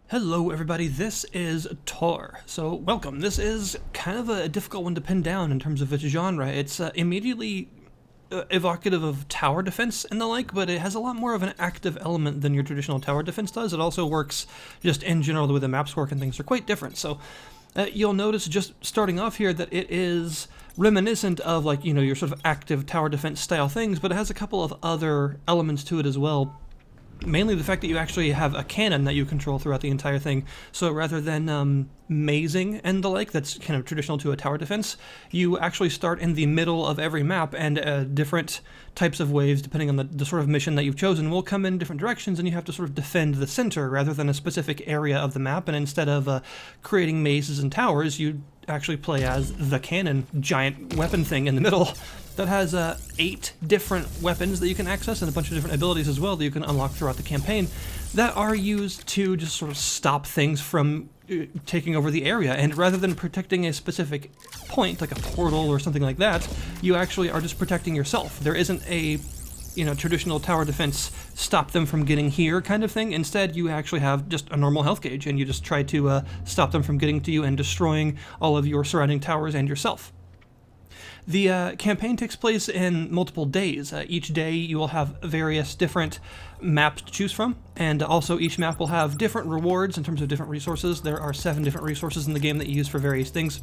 Hello everybody, this is Taur. So welcome. This is kind of a difficult one to pin down in terms of its genre. It's immediately evocative of tower defense and the like, but it has a lot more of an active element than your traditional tower defense does. It also works just in general the way the maps work and things are quite different. So you'll notice just starting off here that it is reminiscent of your sort of active tower defense style things, but it has a couple of other elements to it as well. Mainly the fact that you actually have a cannon that you control throughout the entire thing. So rather than mazing and the like, that's kind of traditional to a tower defense, you actually start in the middle of every map, and different types of waves, depending on the sort of mission that you've chosen, will come in different directions, and you have to sort of defend the center rather than a specific area of the map. And instead of creating mazes and towers, you actually play as the cannon giant weapon thing in the middle that has 8 different weapons that you can access and a bunch of different abilities as well that you can unlock throughout the campaign that are used to just sort of stop things from taking over the area. And rather than protecting a specific point, like a portal or something like that, you actually are just protecting yourself. There isn't a traditional tower defense stop them from getting here kind of thing. Instead, you actually have just a normal health gauge, and you just try to stop them from getting to you and destroying all of your surrounding towers and yourself. The campaign takes place in multiple days. Each day you will have various different maps to choose from, and also each map will have different rewards in terms of different resources. There are 7 different resources in the game that you use for various things.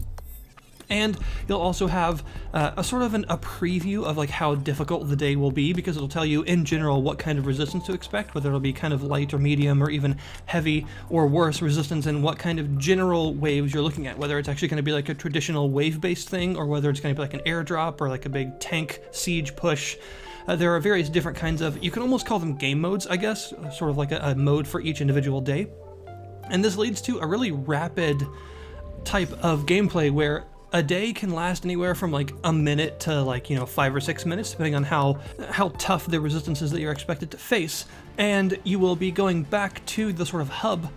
And you'll also have a sort of a preview of how difficult the day will be, because it'll tell you in general what kind of resistance to expect, whether it'll be kind of light or medium or even heavy or worse resistance, and what kind of general waves you're looking at, whether it's actually going to be like a traditional wave-based thing or whether it's going to be like an airdrop or like a big tank siege push. There are various different kinds of, you can almost call them game modes, I guess, sort of like a mode for each individual day. And this leads to a really rapid type of gameplay where a day can last anywhere from like a minute to 5 or 6 minutes, depending on how tough the resistance is that you're expected to face. And you will be going back to the sort of hub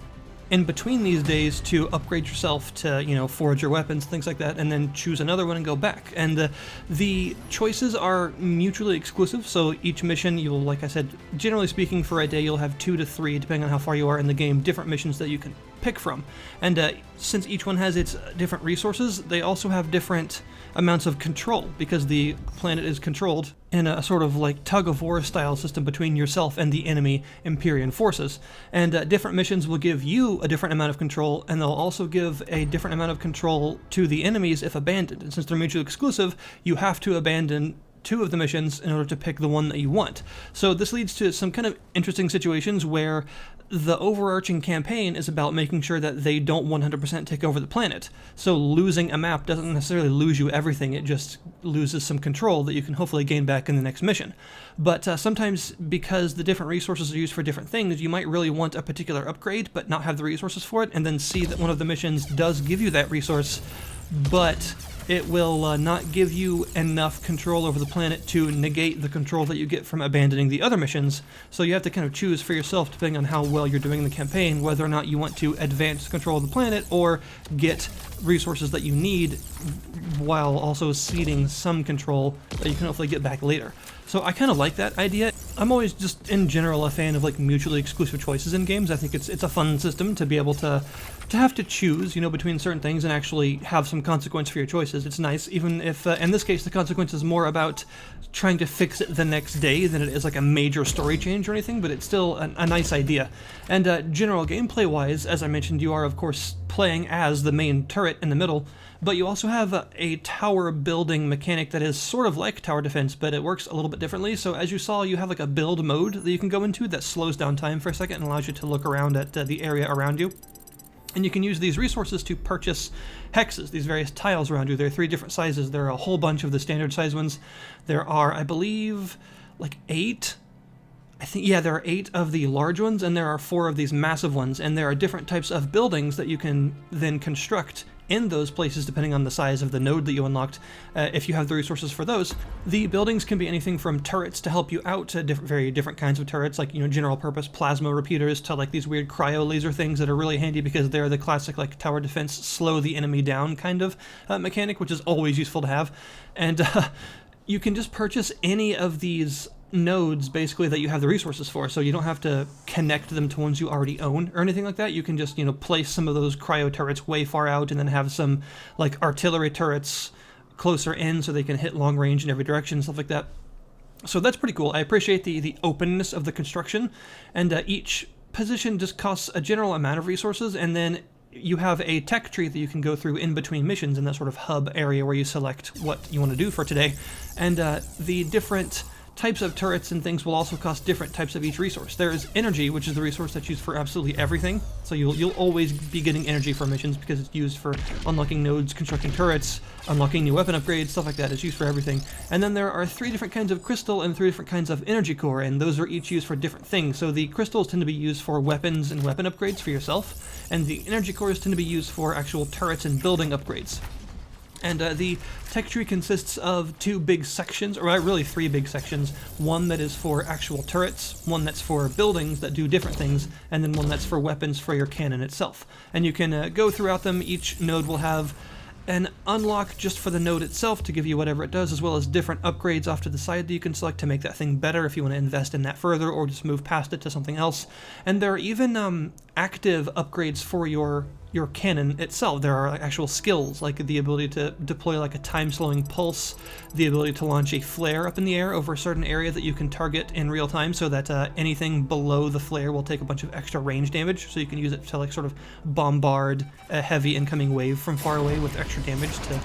in between these days to upgrade yourself to, forge your weapons, things like that, and then choose another one and go back. And the choices are mutually exclusive, so each mission you'll, like I said, generally speaking for a day you'll have 2 to 3, depending on how far you are in the game, different missions that you can pick from. And since each one has its different resources, they also have different amounts of control, because the planet is controlled in a sort of like tug-of-war style system between yourself and the enemy Empyrean forces. And different missions will give you a different amount of control, and they'll also give a different amount of control to the enemies if abandoned. And since they're mutually exclusive, you have to abandon 2 of the missions in order to pick the one that you want. So this leads to some kind of interesting situations where the overarching campaign is about making sure that they don't 100% take over the planet. So losing a map doesn't necessarily lose you everything, it just loses some control that you can hopefully gain back in the next mission. But sometimes, because the different resources are used for different things, you might really want a particular upgrade but not have the resources for it, and then see that one of the missions does give you that resource, but it will not give you enough control over the planet to negate the control that you get from abandoning the other missions. So you have to kind of choose for yourself, depending on how well you're doing in the campaign, whether or not you want to advance control of the planet or get resources that you need while also ceding some control that you can hopefully get back later. So I kind of like that idea. I'm always just in general a fan of mutually exclusive choices in games. I think it's a fun system to be able to have to choose, between certain things and actually have some consequence for your choices. It's nice, even if in this case the consequence is more about trying to fix it the next day than it is like a major story change or anything, but it's still a nice idea. And general gameplay wise, as I mentioned, you are of course playing as the main turret in the middle, but you also have a tower building mechanic that is sort of like tower defense, but it works a little bit differently. So as you saw, you have like a build mode that you can go into that slows down time for a second and allows you to look around at the area around you. And you can use these resources to purchase hexes, these various tiles around you. There are 3 different sizes. There are a whole bunch of the standard size ones. There are, I believe, like 8. There are 8 of the large ones, and there are 4 of these massive ones. And there are different types of buildings that you can then construct in those places depending on the size of the node that you unlocked, if you have the resources for those. The buildings can be anything from turrets to help you out to very different kinds of turrets, like general purpose plasma repeaters, to like these weird cryo laser things that are really handy because they're the classic like tower defense slow the enemy down kind of mechanic, which is always useful to have. And you can just purchase any of these nodes basically that you have the resources for, so you don't have to connect them to ones you already own or anything like that. You can just, place some of those cryo turrets way far out and then have some like artillery turrets closer in so they can hit long range in every direction and stuff like that. So that's pretty cool. I appreciate the openness of the construction, and each position just costs a general amount of resources, and then you have a tech tree that you can go through in between missions in that sort of hub area where you select what you want to do for today. And the different types of turrets and things will also cost different types of each resource. There is energy, which is the resource that's used for absolutely everything. So you'll always be getting energy for missions because it's used for unlocking nodes, constructing turrets, unlocking new weapon upgrades, stuff like that. It's used for everything. And then there are 3 different kinds of crystal and 3 different kinds of energy core, and those are each used for different things. So the crystals tend to be used for weapons and weapon upgrades for yourself, and the energy cores tend to be used for actual turrets and building upgrades. And the tech tree consists of 2 big sections, or really 3 big sections. One that is for actual turrets, one that's for buildings that do different things, and then one that's for weapons for your cannon itself. And you can go throughout them. Each node will have an unlock just for the node itself to give you whatever it does, as well as different upgrades off to the side that you can select to make that thing better if you want to invest in that further or just move past it to something else. And there are even active upgrades for your cannon itself. There are actual skills, like the ability to deploy like a time-slowing pulse, the ability to launch a flare up in the air over a certain area that you can target in real time so that anything below the flare will take a bunch of extra range damage, so you can use it to like sort of bombard a heavy incoming wave from far away with extra damage to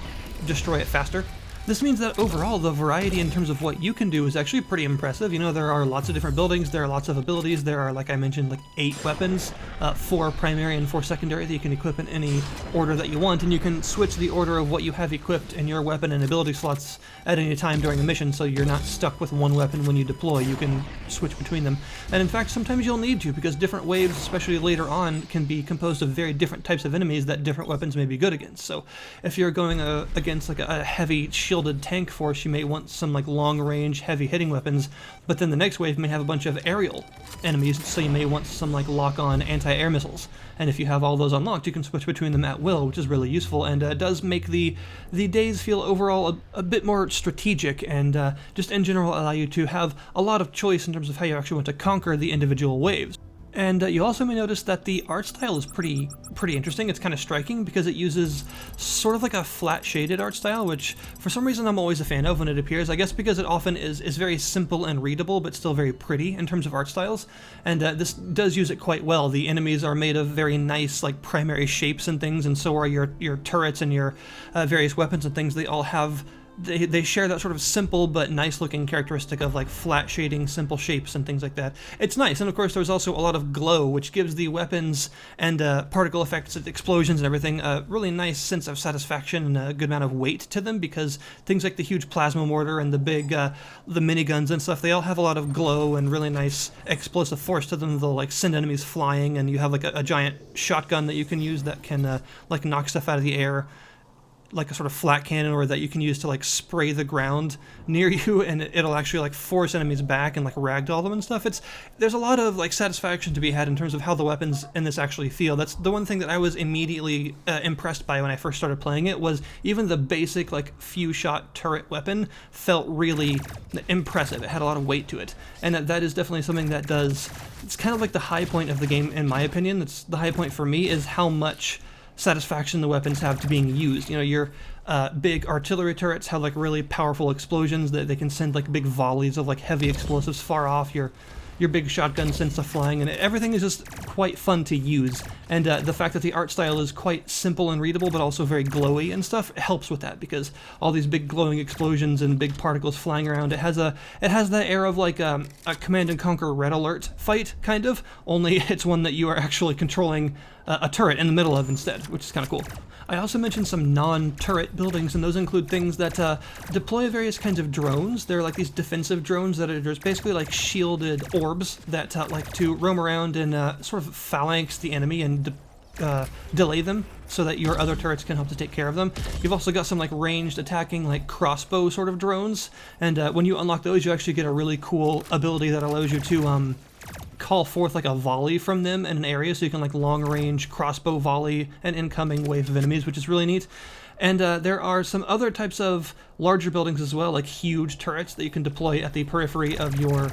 destroy it faster. This means that overall, the variety in terms of what you can do is actually pretty impressive. There are lots of different buildings, there are lots of abilities, there are, like I mentioned, like 8 weapons, 4 primary and 4 secondary that you can equip in any order that you want, and you can switch the order of what you have equipped in your weapon and ability slots at any time during a mission, so you're not stuck with one weapon when you deploy. You can switch between them. And in fact, sometimes you'll need to, because different waves, especially later on, can be composed of very different types of enemies that different weapons may be good against. So if you're going against like a heavy shielded tank force, you may want some like long-range, heavy-hitting weapons, but then the next wave may have a bunch of aerial enemies, so you may want some like lock-on anti-air missiles. And if you have all those unlocked, you can switch between them at will, which is really useful, and does make the days feel overall a bit more strategic, and just in general allow you to have a lot of choice in terms of how you actually want to conquer the individual waves. And you also may notice that the art style is pretty interesting. It's kind of striking because it uses sort of like a flat shaded art style, which for some reason I'm always a fan of when it appears. I guess because it often is very simple and readable, but still very pretty in terms of art styles. And this does use it quite well. The enemies are made of very nice like primary shapes and things, and so are your turrets and your various weapons and things. They all have they share that sort of simple but nice looking characteristic of like flat shading, simple shapes and things like that. It's nice, and of course there's also a lot of glow, which gives the weapons and particle effects, explosions and everything a really nice sense of satisfaction and a good amount of weight to them, because things like the huge plasma mortar and the big the miniguns and stuff, they all have a lot of glow and really nice explosive force to them. They'll like send enemies flying, and you have like a giant shotgun that you can use that can like knock stuff out of the air, like a sort of flat cannon, or that you can use to like spray the ground near you, and it'll actually like force enemies back and like ragdoll them and stuff. There's a lot of like satisfaction to be had in terms of how the weapons in this actually feel. That's the one thing that I was immediately impressed by when I first started playing it, was even the basic like few shot turret weapon felt really impressive. It had a lot of weight to it, and that is definitely something that it's kind of like the high point of the game in my opinion. It's the high point for me, is how much satisfaction the weapons have to being used. Your big artillery turrets have like really powerful explosions that they can send like big volleys of like heavy explosives far off. Your big shotgun sends stuff flying, and everything is just quite fun to use. And the fact that the art style is quite simple and readable, but also very glowy and stuff, it helps with that, because all these big glowing explosions and big particles flying around, it has that air of like a Command and Conquer Red Alert fight, kind of, only it's one that you are actually controlling a turret in the middle of instead, which is kind of cool. I also mentioned some non-turret buildings, and those include things that deploy various kinds of drones. They're like these defensive drones that are just basically like shielded orbs that like to roam around and sort of phalanx the enemy and delay them so that your other turrets can help to take care of them. You've also got some like ranged attacking like crossbow sort of drones, and when you unlock those, you actually get a really cool ability that allows you to call forth like a volley from them in an area, so you can like long range crossbow volley an incoming wave of enemies, which is really neat. And there are some other types of larger buildings as well, like huge turrets that you can deploy at the periphery of your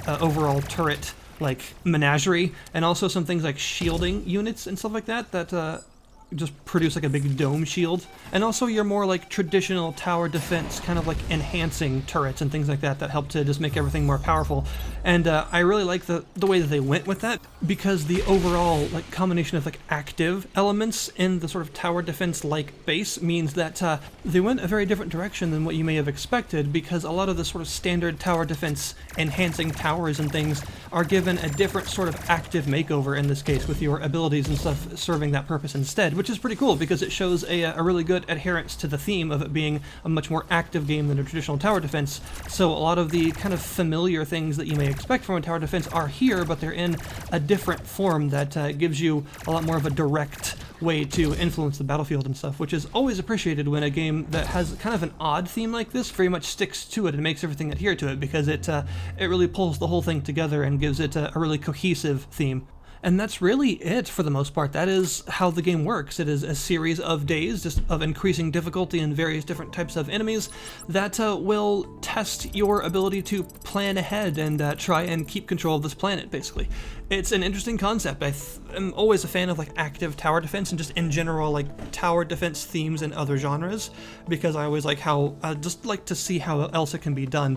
overall turret like menagerie, and also some things like shielding units and stuff like that that just produce like a big dome shield, and also your more like traditional tower defense kind of like enhancing turrets and things like that that help to just make everything more powerful. And I really like the way that they went with that, because the overall like combination of like active elements in the sort of tower defense like base means that they went a very different direction than what you may have expected, because a lot of the sort of standard tower defense enhancing towers and things are given a different sort of active makeover in this case, with your abilities and stuff serving that purpose instead, which is pretty cool because it shows a really good adherence to the theme of it being a much more active game than a traditional tower defense. So a lot of the kind of familiar things that you may expect from a tower defense are here, but they're in a different form that gives you a lot more of a direct way to influence the battlefield and stuff, which is always appreciated when a game that has kind of an odd theme like this very much sticks to it and makes everything adhere to it, because it really pulls the whole thing together and gives it a really cohesive theme. And that's really it for the most part. That is how the game works. It is a series of days just of increasing difficulty and various different types of enemies that will test your ability to plan ahead and try and keep control of this planet, basically. It's an interesting concept. I'm always a fan of like active tower defense and just in general like tower defense themes in other genres, because I always like how, just like to see how else it can be done.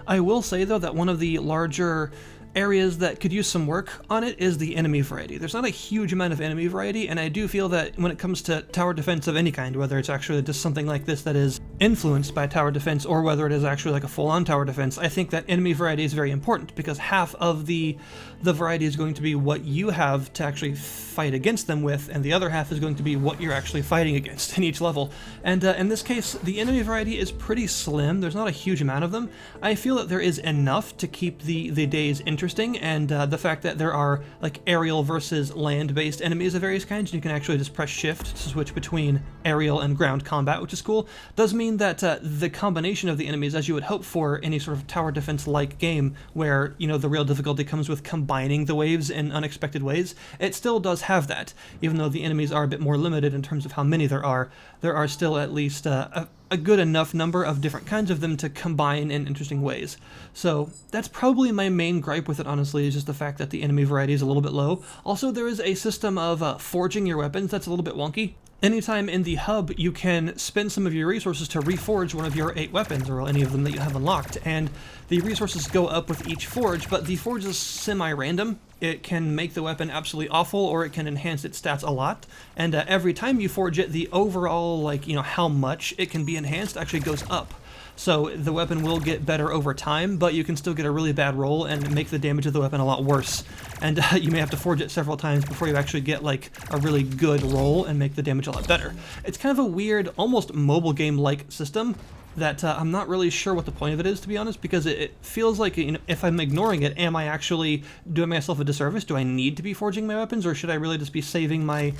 I will say though that one of the larger areas that could use some work on it is the enemy variety. There's not a huge amount of enemy variety, and I do feel that when it comes to tower defense of any kind, whether it's actually just something like this that is influenced by tower defense or whether it is actually like a full-on tower defense, I think that enemy variety is very important, because half of the variety is going to be what you have to actually fight against them with, and the other half is going to be what you're actually fighting against in each level. And in this case, the enemy variety is pretty slim. There's not a huge amount of them. I feel that there is enough to keep the days interesting, and the fact that there are like aerial versus land-based enemies of various kinds, and you can actually just press shift to switch between aerial and ground combat, which is cool, does mean that the combination of the enemies, as you would hope for any sort of tower defense-like game, where, you know, the real difficulty comes with combining the waves in unexpected ways, it still does have that. Even though the enemies are a bit more limited in terms of how many there are still at least a good enough number of different kinds of them to combine in interesting ways. So that's probably my main gripe with it, honestly, is just the fact that the enemy variety is a little bit low. Also, there is a system of forging your weapons that's a little bit wonky. Anytime in the hub, you can spend some of your resources to reforge one of your 8 weapons, or any of them that you have unlocked, and the resources go up with each forge, but the forge is semi-random. It can make the weapon absolutely awful, or it can enhance its stats a lot, and every time you forge it, the overall, like, you know, how much it can be enhanced actually goes up. So the weapon will get better over time, but you can still get a really bad roll and make the damage of the weapon a lot worse. And you may have to forge it several times before you actually get like a really good roll and make the damage a lot better. It's kind of a weird, almost mobile game-like system that I'm not really sure what the point of it is, to be honest, because it feels like, you know, if I'm ignoring it, am I actually doing myself a disservice? Do I need to be forging my weapons, or should I really just be saving my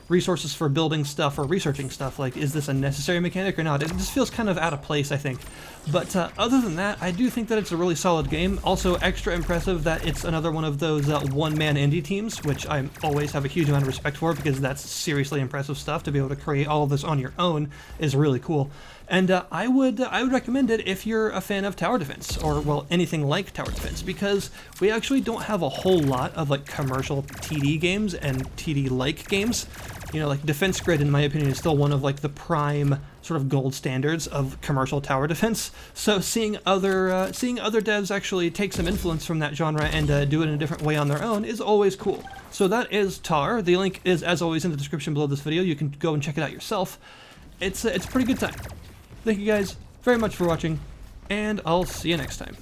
resources for building stuff or researching stuff? Like, is this a necessary mechanic or not? It just feels kind of out of place, I think. But other than that, I do think that it's a really solid game. Also, extra impressive that it's another one of those one-man indie teams, which I always have a huge amount of respect for, because that's seriously impressive stuff. To be able to create all of this on your own is really cool. And I would recommend it if you're a fan of tower defense, or, well, anything like tower defense, because we actually don't have a whole lot of like commercial TD games and TD-like games. You know, like Defense Grid, in my opinion, is still one of like the prime sort of gold standards of commercial tower defense. So seeing other devs actually take some influence from that genre and do it in a different way on their own is always cool. So that is Taur. The link is, as always, in the description below this video. You can go and check it out yourself. It's a pretty good time. Thank you guys very much for watching, and I'll see you next time.